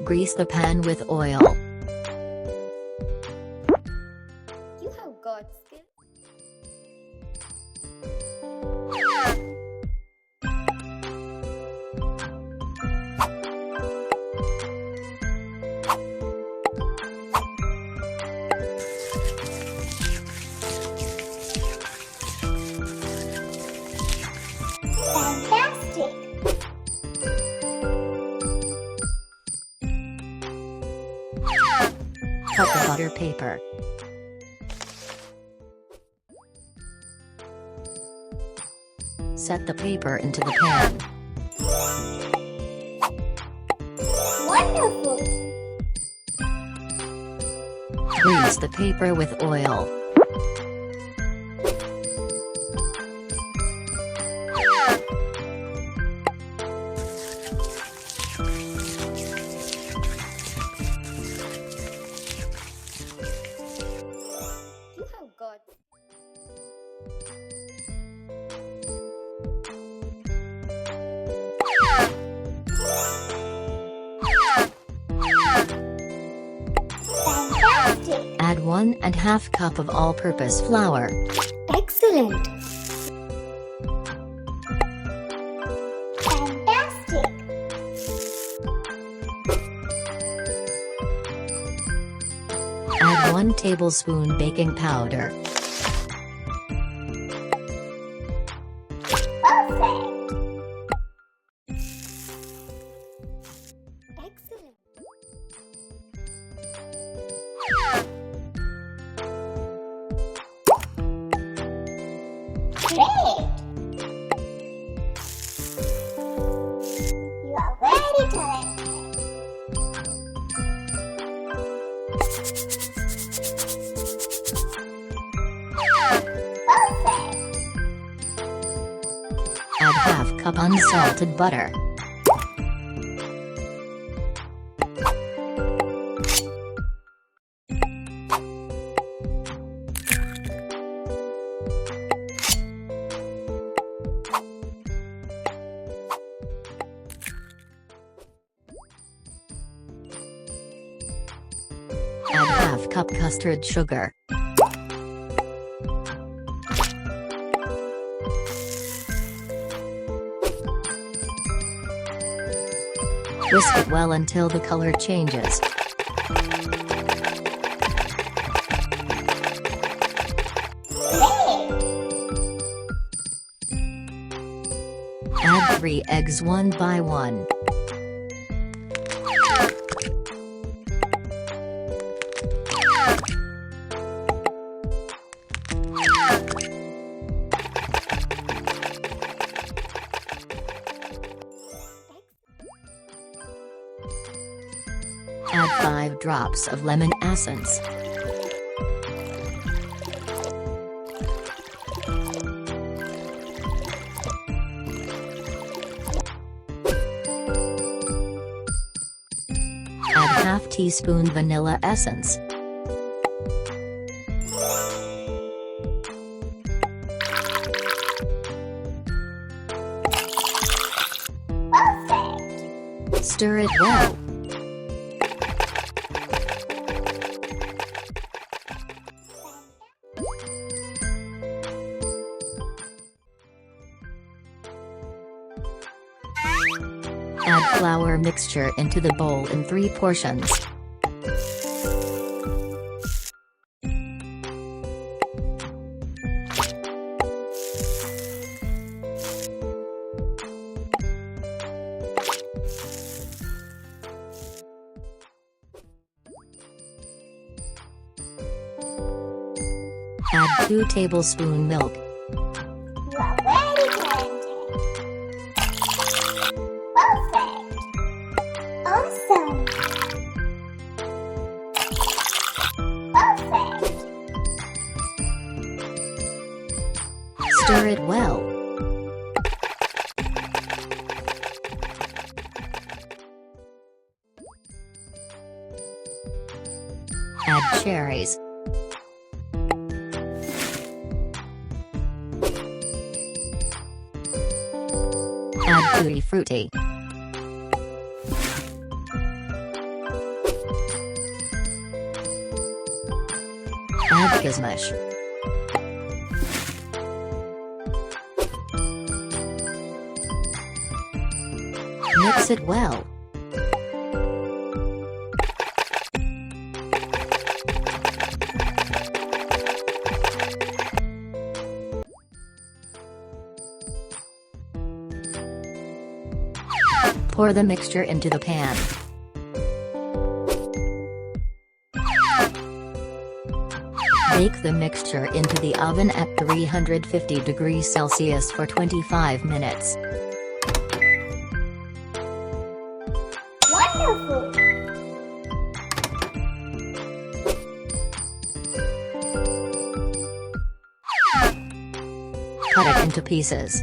Grease the pan with oil. You have got skill. Fantastic! Cut the butter paper. Set the paper into the pan. Wonderful! Grease the paper with oil. You have got. Fantastic! Add 1½ cup of all-purpose flour. Excellent! Fantastic! Add 1 tablespoon baking powder. Perfect! Excellent! Great! You are very talented. Perfect! Add ½ cup unsalted butter. Add ½ cup custard sugar. Whisk it well until the color changes. Great! Add 3 eggs one by one. Add 5 drops of lemon essence. Add ½ teaspoon vanilla essence. Perfect! Stir it well. Add flour mixture into the bowl in 3 portions. Add 2 tablespoon milk. You are very talented. Perfect! Awesome! Perfect! Stir it well. Add cherries. Add tutti frutti. Add Kismish. Mix it well. Pour the mixture into the pan. Bake the mixture into the oven at 350 degrees Celsius for 25 minutes. Wonderful! Cut it into pieces.